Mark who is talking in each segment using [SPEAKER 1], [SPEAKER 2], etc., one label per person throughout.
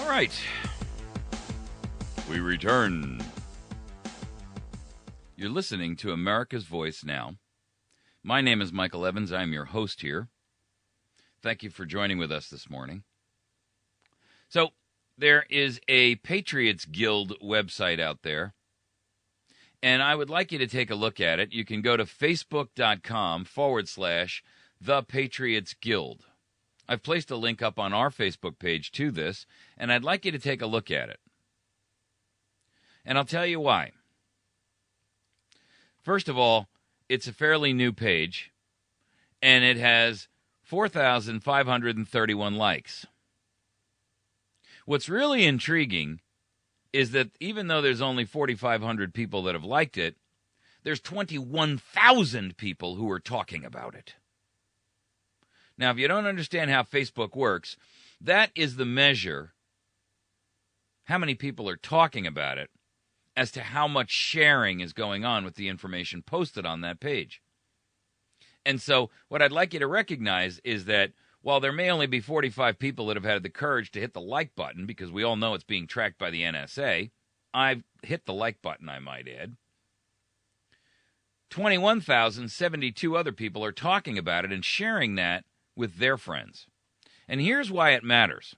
[SPEAKER 1] right. We return. You're listening to America's Voice Now. My name is Michael Evans. I'm your host here. Thank you for joining with us this morning. So, there is a Patriots Guild website out there, and I would like you to take a look at it. You can go to facebook.com/The Patriots Guild. I've placed a link up on our Facebook page to this, and I'd like you to take a look at it. And I'll tell you why. First of all, it's a fairly new page, and it has 4,531 likes. What's really intriguing is that even though there's only 4,500 people that have liked it, there's 21,000 people who are talking about it. Now, if you don't understand how Facebook works, that is the measure, how many people are talking about it, as to how much sharing is going on with the information posted on that page. And so what I'd like you to recognize is that while there may only be 45 people that have had the courage to hit the like button, because we all know it's being tracked by the NSA, I've hit the like button, I might add. 21,072 other people are talking about it and sharing that with their friends. And here's why it matters.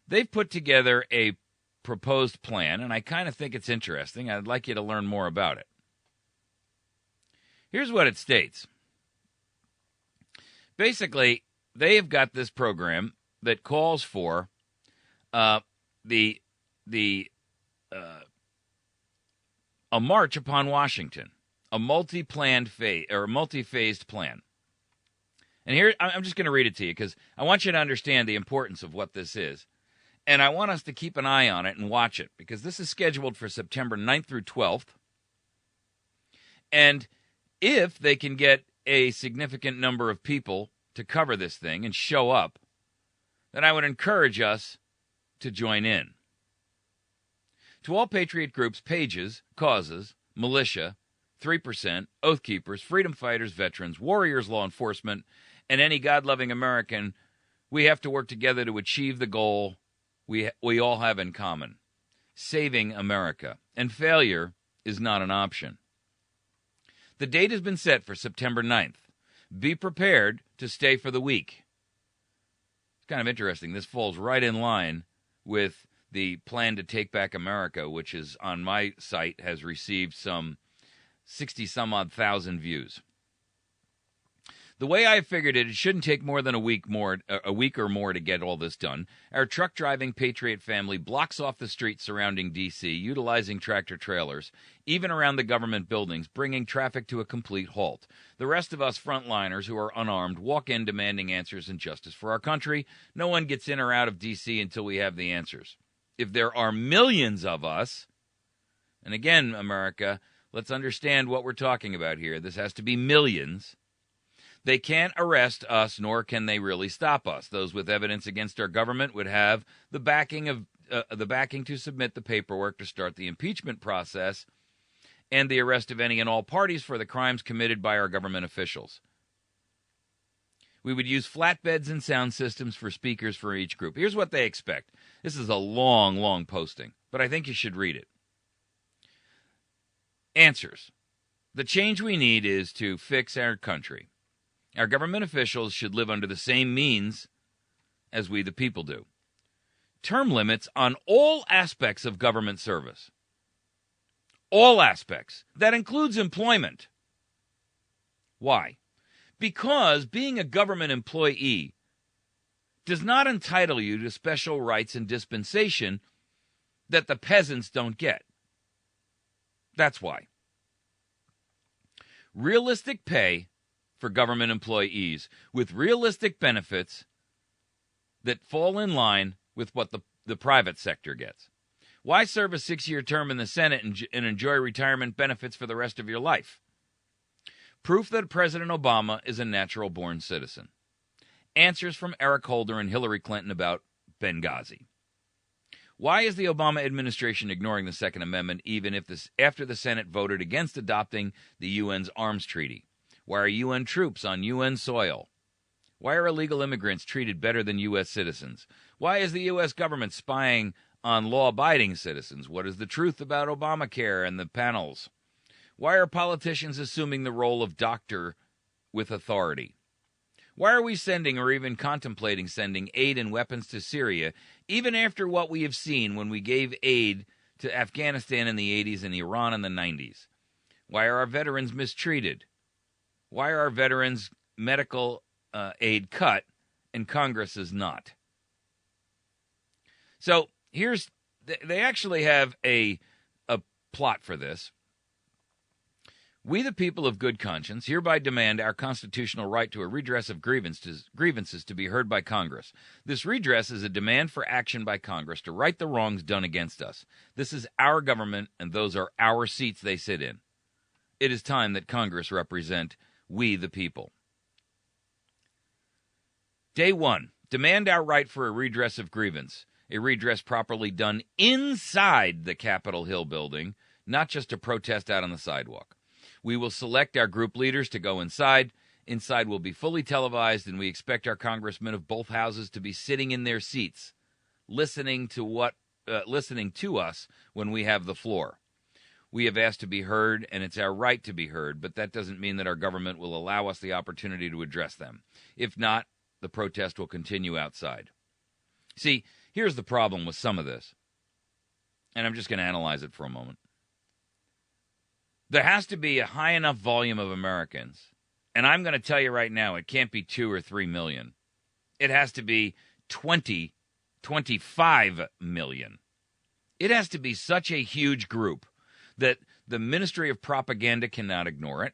[SPEAKER 1] They've put together a proposed plan, and I kind of think it's interesting. I'd like you to learn more about it. Here's what it states. Basically, they have got this program that calls for a march upon Washington, a multi-phased plan. And here, I'm just going to read it to you because I want you to understand the importance of what this is. And I want us to keep an eye on it and watch it because this is scheduled for September 9th through 12th. And if they can get a significant number of people to cover this thing and show up, then I would encourage us to join in. To all Patriot groups, pages, causes, militia, 3%, Oath Keepers, freedom fighters, veterans, warriors, law enforcement, and any God-loving American, we have to work together to achieve the goal we all have in common, saving America. And failure is not an option. The date has been set for September 9th. Be prepared to stay for the week. It's kind of interesting. This falls right in line with the plan to take back America, which is on my site has received some 60-some-odd thousand views. The way I figured it, it shouldn't take more than a week or more to get all this done. Our truck-driving Patriot family blocks off the streets surrounding D.C., utilizing tractor-trailers, even around the government buildings, bringing traffic to a complete halt. The rest of us frontliners who are unarmed walk in demanding answers and justice for our country. No one gets in or out of D.C. until we have the answers. If there are millions of us, and again, America, let's understand what we're talking about here. This has to be millions. They can't arrest us, nor can they really stop us. Those with evidence against our government would have the backing to submit the paperwork to start the impeachment process and the arrest of any and all parties for the crimes committed by our government officials. We would use flatbeds and sound systems for speakers for each group. Here's what they expect. This is a long, long posting, but I think you should read it. Answers. The change we need is to fix our country. Our government officials should live under the same means as we the people do. Term limits on all aspects of government service. All aspects. That includes employment. Why? Because being a government employee does not entitle you to special rights and dispensation that the peasants don't get. That's why. Realistic pay for government employees with realistic benefits that fall in line with what the private sector gets. Why serve a 6-year term in the Senate and enjoy retirement benefits for the rest of your life? Proof that President Obama is a natural-born citizen. Answers from Eric Holder and Hillary Clinton about Benghazi. Why is the Obama administration ignoring the Second Amendment even if after the Senate voted against adopting the UN's arms treaty? Why are UN troops on UN soil? Why are illegal immigrants treated better than U.S. citizens? Why is the U.S. government spying on law-abiding citizens? What is the truth about Obamacare and the panels? Why are politicians assuming the role of doctor with authority? Why are we sending or even contemplating sending aid and weapons to Syria, even after what we have seen when we gave aid to Afghanistan in the 80s and Iran in the 90s? Why are our veterans mistreated? Why are our veterans' medical aid cut and Congress is not? So they actually have a plot for this. We, the people of good conscience, hereby demand our constitutional right to a redress of grievances to be heard by Congress. This redress is a demand for action by Congress to right the wrongs done against us. This is our government, and those are our seats they sit in. It is time that Congress represent we, the people. Day 1, demand our right for a redress of grievance, a redress properly done inside the Capitol Hill building, not just a protest out on the sidewalk. We will select our group leaders to go inside. Inside will be fully televised, and we expect our congressmen of both houses to be sitting in their seats, listening to us when we have the floor. We have asked to be heard, and it's our right to be heard, but that doesn't mean that our government will allow us the opportunity to address them. If not, the protest will continue outside. See, here's the problem with some of this, and I'm just going to analyze it for a moment. There has to be a high enough volume of Americans, and I'm going to tell you right now, it can't be 2 or 3 million. It has to be 20, 25 million. It has to be such a huge group that the Ministry of Propaganda cannot ignore it.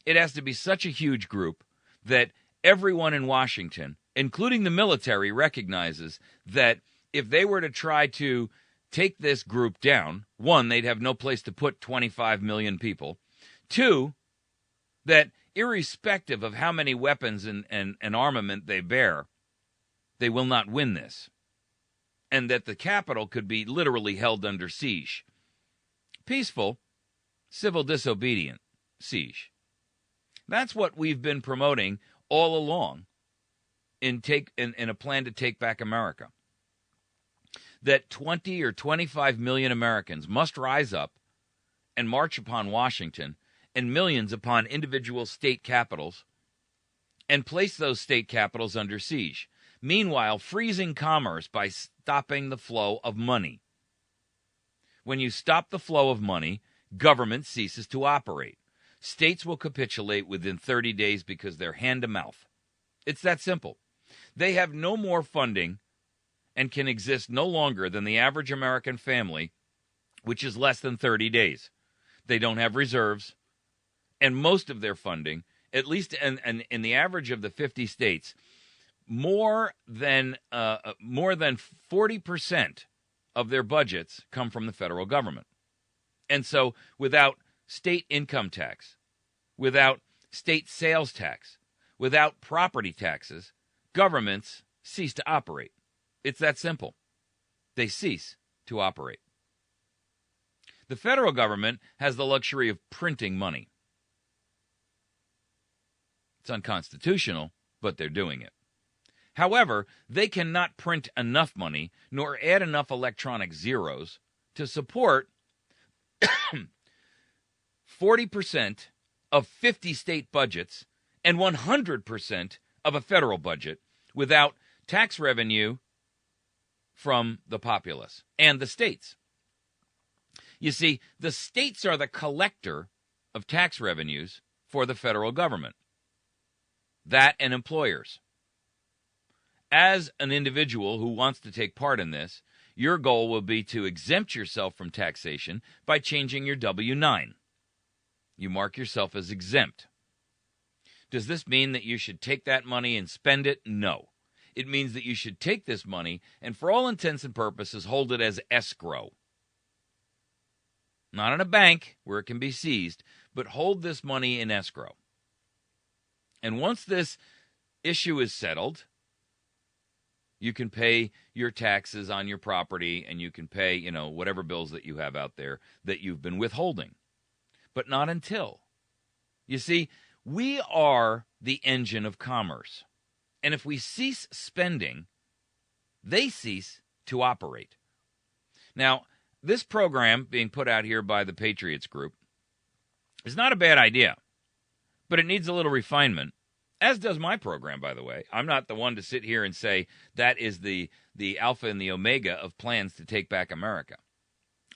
[SPEAKER 1] It has to be such a huge group that everyone in Washington, including the military, recognizes that if they were to try to take this group down, 1, they'd have no place to put 25 million people. 2, that irrespective of how many weapons and armament they bear, they will not win this. And that the Capitol could be literally held under siege. Peaceful, civil disobedient siege. That's what we've been promoting all along in a plan to take back America. That 20 or 25 million Americans must rise up and march upon Washington and millions upon individual state capitals and place those state capitals under siege. Meanwhile, freezing commerce by stopping the flow of money. When you stop the flow of money, government ceases to operate. States will capitulate within 30 days because they're hand-to-mouth. It's that simple. They have no more funding and can exist no longer than the average American family, which is less than 30 days. They don't have reserves, and most of their funding, at least in the average of the 50 states, more than 40% of their budgets come from the federal government. And so without state income tax, without state sales tax, without property taxes, governments cease to operate. It's that simple. They cease to operate. The federal government has the luxury of printing money. It's unconstitutional, but they're doing it. However, they cannot print enough money nor add enough electronic zeros to support 40% of 50 state budgets and 100% of a federal budget without tax revenue from the populace and the states. You see, the states are the collector of tax revenues for the federal government. That and employers. As an individual who wants to take part in this, your goal will be to exempt yourself from taxation by changing your W-9. You mark yourself as exempt. Does this mean that you should take that money and spend it? No. It means that you should take this money and, for all intents and purposes, hold it as escrow. Not in a bank where it can be seized, but hold this money in escrow. And once this issue is settled, you can pay your taxes on your property and you can pay, whatever bills that you have out there that you've been withholding. But not until. You see, we are the engine of commerce. And if we cease spending, they cease to operate. Now, this program being put out here by the Patriots Group is not a bad idea, but it needs a little refinement, as does my program, by the way. I'm not the one to sit here and say that is the alpha and the omega of plans to take back America.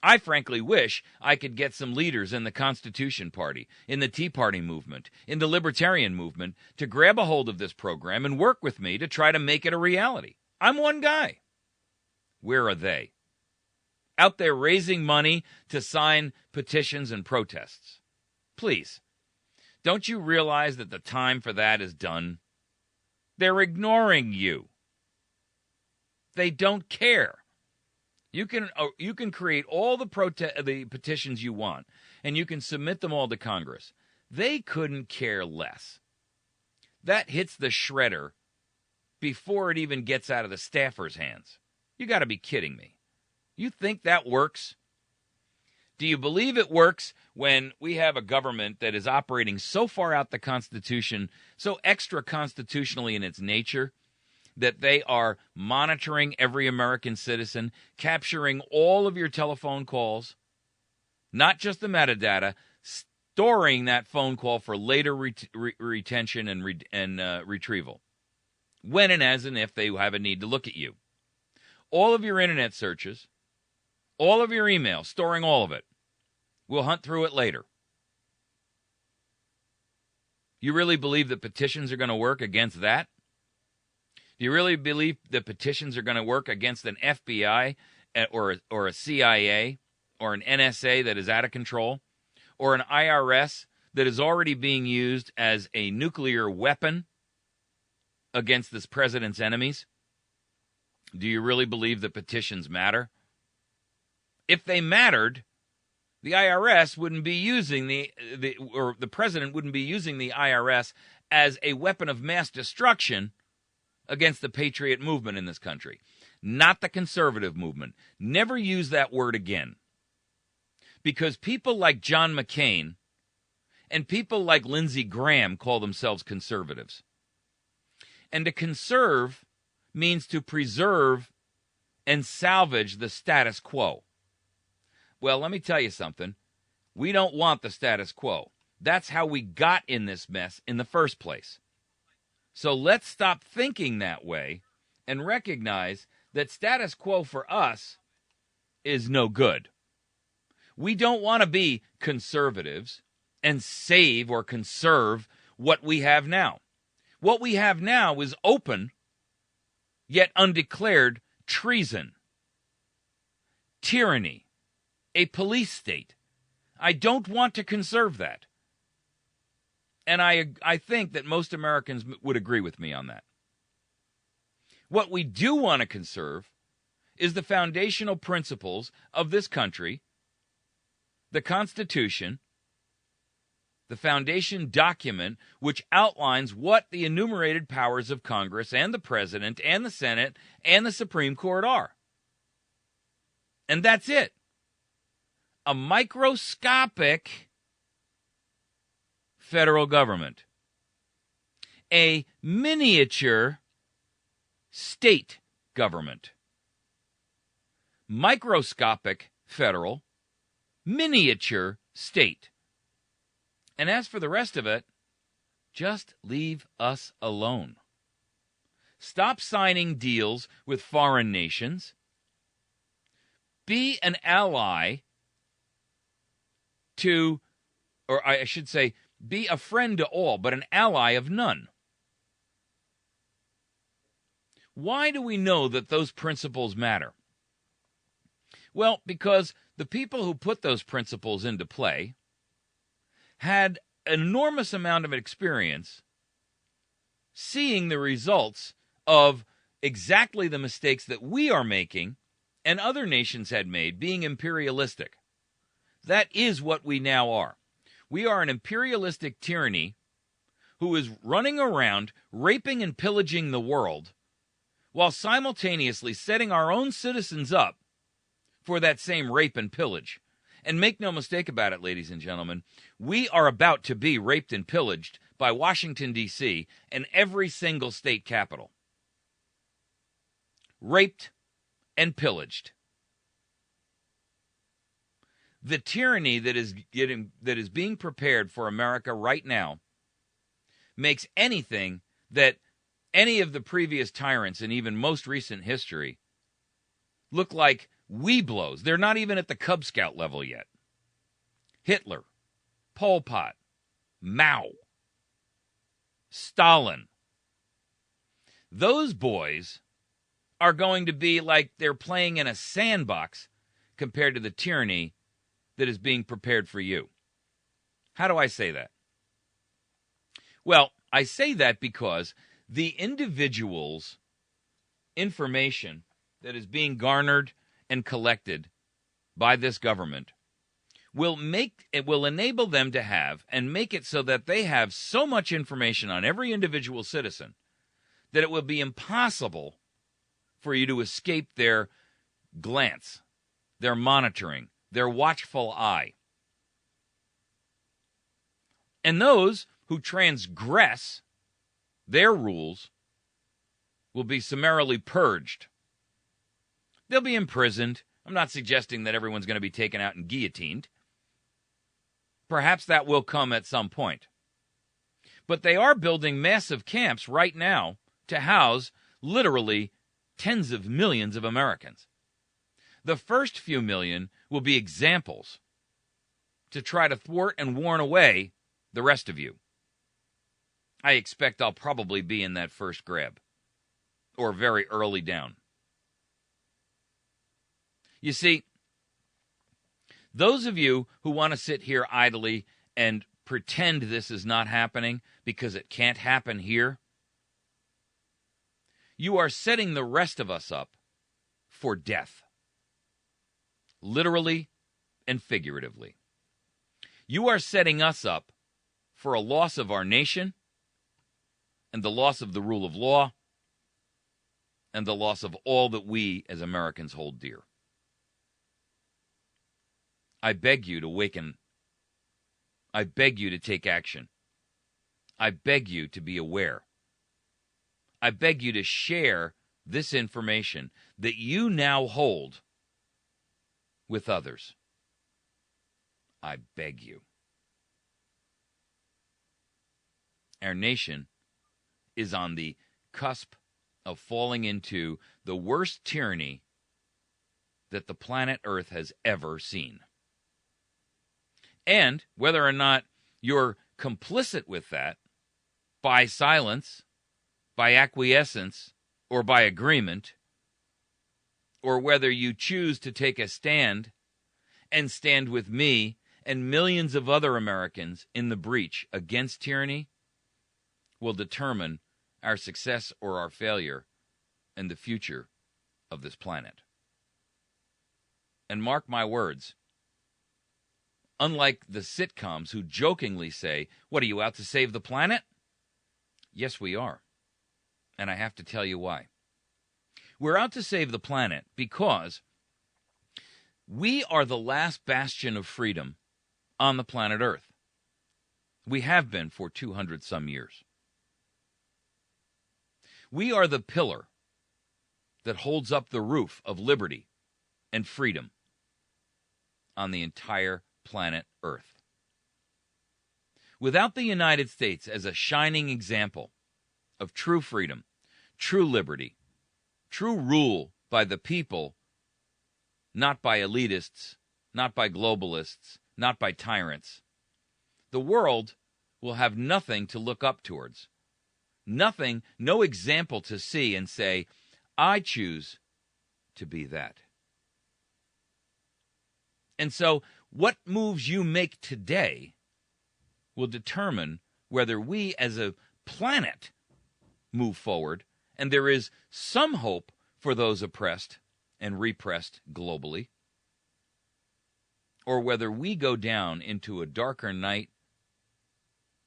[SPEAKER 1] I frankly wish I could get some leaders in the Constitution Party, in the Tea Party movement, in the Libertarian movement to grab a hold of this program and work with me to try to make it a reality. I'm one guy. Where are they? Out there raising money to sign petitions and protests. Please, don't you realize that the time for that is done? They're ignoring you. They don't care. You can create all the petitions you want, and you can submit them all to Congress. They couldn't care less. That hits the shredder before it even gets out of the staffer's hands. You got to be kidding me. You think that works? Do you believe it works when we have a government that is operating so far out the Constitution, so extra-constitutionally in its nature, that they are monitoring every American citizen, capturing all of your telephone calls, not just the metadata, storing that phone call for later retention and retrieval, when and as and if they have a need to look at you. All of your internet searches, all of your emails, storing all of it. We'll hunt through it later. You really believe that petitions are going to work against that? Do you really believe that petitions are going to work against an FBI or a CIA or an NSA that is out of control, or an IRS that is already being used as a nuclear weapon against this president's enemies? Do you really believe that petitions matter? If they mattered, the IRS wouldn't be using the president wouldn't be using the IRS as a weapon of mass destruction against the patriot movement in this country. Not the conservative movement. Never use that word again. Because people like John McCain and people like Lindsey Graham call themselves conservatives. And to conserve means to preserve and salvage the status quo. Well, let me tell you something. We don't want the status quo. That's how we got in this mess in the first place. So let's stop thinking that way and recognize that status quo for us is no good. We don't want to be conservatives and save or conserve what we have now. What we have now is open, yet undeclared treason, tyranny, a police state. I don't want to conserve that. And I think that most Americans would agree with me on that. What we do want to conserve is the foundational principles of this country, the Constitution, the foundation document which outlines what the enumerated powers of Congress and the President and the Senate and the Supreme Court are. And that's it. A microscopic federal government. A miniature state government. Microscopic federal, miniature state. And as for the rest of it, just leave us alone. Stop signing deals with foreign nations. Be an ally to, or I should say, be a friend to all, but an ally of none. Why do we know that those principles matter? Well, because the people who put those principles into play had an enormous amount of experience seeing the results of exactly the mistakes that we are making and other nations had made, being imperialistic. That is what we now are. We are an imperialistic tyranny who is running around raping and pillaging the world while simultaneously setting our own citizens up for that same rape and pillage. And make no mistake about it, ladies and gentlemen, we are about to be raped and pillaged by Washington, D.C., and every single state capital. Raped and pillaged. The tyranny that is being prepared for America right now makes anything that any of the previous tyrants in even most recent history look like weeblos. They're not even at the Cub Scout level yet. Hitler, Pol Pot, Mao, Stalin. Those boys are going to be like they're playing in a sandbox compared to the tyranny that is being prepared for you. How do I say that? Well, I say that because the individual's information that is being garnered and collected by this government will enable them to have and make it so that they have so much information on every individual citizen that it will be impossible for you to escape their glance, their monitoring, their watchful eye. And those who transgress their rules will be summarily purged. They'll be imprisoned. I'm not suggesting that everyone's going to be taken out and guillotined. Perhaps that will come at some point. But they are building massive camps right now to house literally tens of millions of Americans. The first few million will be examples to try to thwart and warn away the rest of you. I expect I'll probably be in that first grab, or very early down. You see, those of you who want to sit here idly and pretend this is not happening because it can't happen here, you are setting the rest of us up for death. Literally and figuratively. You are setting us up for a loss of our nation and the loss of the rule of law and the loss of all that we as Americans hold dear. I beg you to waken. I beg you to take action. I beg you to be aware. I beg you to share this information that you now hold with others. I beg you. Our nation is on the cusp of falling into the worst tyranny that the planet Earth has ever seen. And whether or not you're complicit with that by silence, by acquiescence, or by agreement, or whether you choose to take a stand and stand with me and millions of other Americans in the breach against tyranny, will determine our success or our failure and the future of this planet. And mark my words, unlike the sitcoms who jokingly say, "What, are you out to save the planet?" Yes, we are. And I have to tell you why. We're out to save the planet because we are the last bastion of freedom on the planet Earth. We have been for 200-some years. We are the pillar that holds up the roof of liberty and freedom on the entire planet Earth. Without the United States as a shining example of true freedom, true liberty, true rule by the people, not by elitists, not by globalists, not by tyrants, the world will have nothing to look up towards. Nothing, no example to see and say, I choose to be that. And so, what moves you make today will determine whether we as a planet move forward, and there is some hope for those oppressed and repressed globally, or whether we go down into a darker night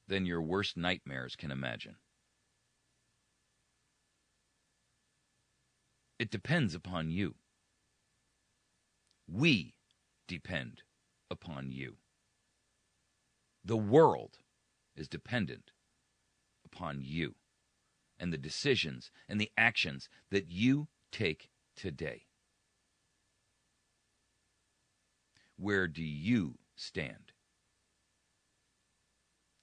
[SPEAKER 1] than your worst nightmares can imagine. It depends upon you. We depend upon you. The world is dependent upon you and the decisions and the actions that you take today. Where do you stand?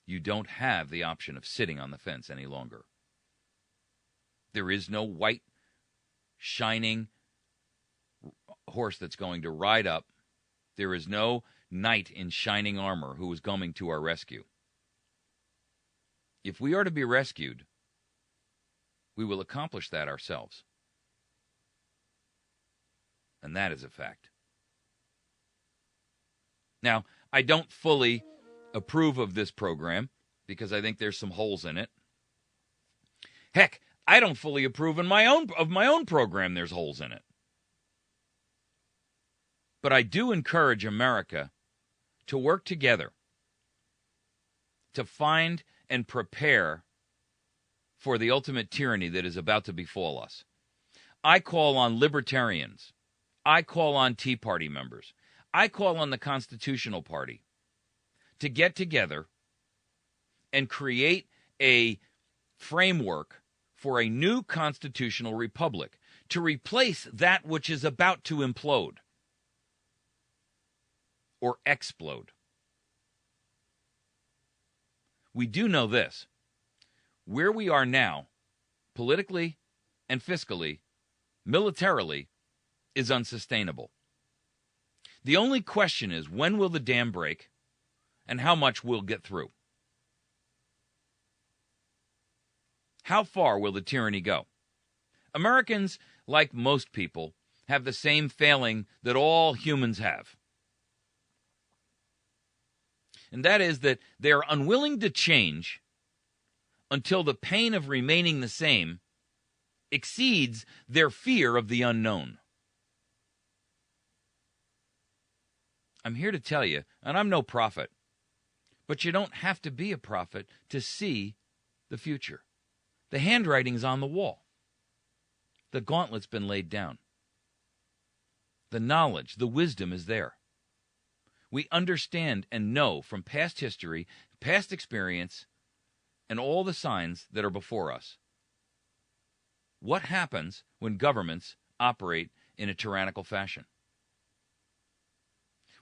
[SPEAKER 1] You don't have the option of sitting on the fence any longer. There is no white, shining horse that's going to ride up. There is no knight in shining armor who is coming to our rescue. If we are to be rescued, we will accomplish that ourselves. And that is a fact. Now, I don't fully approve of this program because I think there's some holes in it. Heck, I don't fully approve of my own program. There's holes in it. But I do encourage America to work together to find and prepare for the ultimate tyranny that is about to befall us. I call on libertarians. I call on Tea Party members. I call on the Constitutional Party to get together and create a framework for a new constitutional republic to replace that which is about to implode or explode. We do know this. Where we are now, politically and fiscally, militarily, is unsustainable. The only question is, when will the dam break and how much we'll get through? How far will the tyranny go? Americans, like most people, have the same failing that all humans have. And that is that they are unwilling to change until the pain of remaining the same exceeds their fear of the unknown. I'm here to tell you, and I'm no prophet, but you don't have to be a prophet to see the future. The handwriting's on the wall. The gauntlet's been laid down. The knowledge, the wisdom is there. We understand and know from past history, past experience, and all the signs that are before us what happens when governments operate in a tyrannical fashion.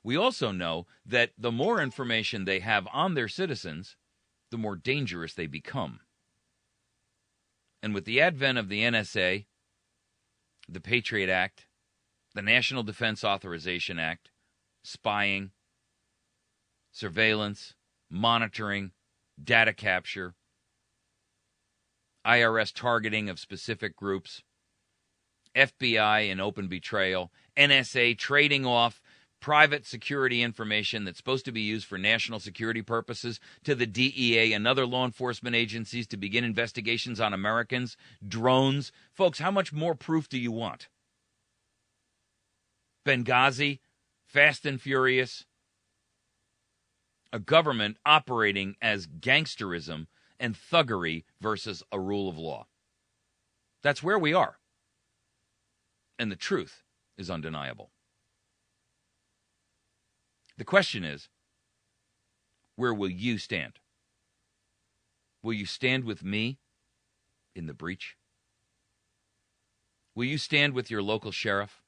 [SPEAKER 1] We also know that the more information they have on their citizens, the more dangerous they become. And with the advent of the NSA, the Patriot Act, the National Defense Authorization Act, spying, surveillance, monitoring, data capture, IRS targeting of specific groups, FBI in open betrayal, NSA trading off private security information that's supposed to be used for national security purposes to the DEA and other law enforcement agencies to begin investigations on Americans, drones. Folks, how much more proof do you want? Benghazi, Fast and Furious, a government operating as gangsterism and thuggery versus a rule of law. That's where we are. And the truth is undeniable. The question is, where will you stand? Will you stand with me in the breach? Will you stand with your local sheriff?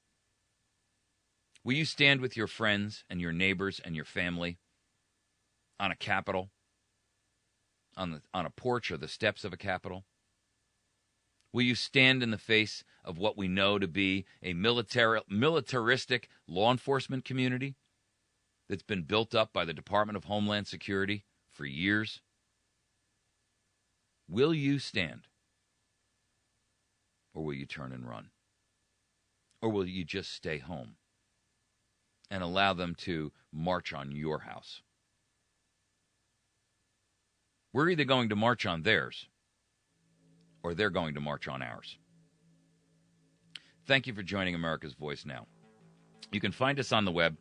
[SPEAKER 1] Will you stand with your friends and your neighbors and your family on a capitol, on a porch or the steps of a capitol? Will you stand in the face of what we know to be a militaristic law enforcement community that's been built up by the Department of Homeland Security for years? Will you stand? Or will you turn and run? Or will you just stay home and allow them to march on your house? We're either going to march on theirs or they're going to march on ours. Thank you for joining America's Voice Now. You can find us on the web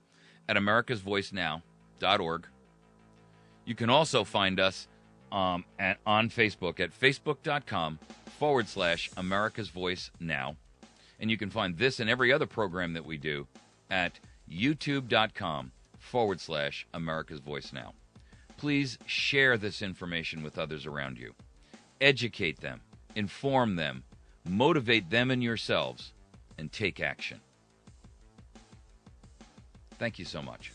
[SPEAKER 1] at americasvoicenow.org. You can also find us on Facebook at facebook.com/America's Voice Now. And you can find this and every other program that we do at youtube.com/America's Voice Now. Please share this information with others around you. educate them, inform them, motivate them and yourselves, and take action. Thank you so much.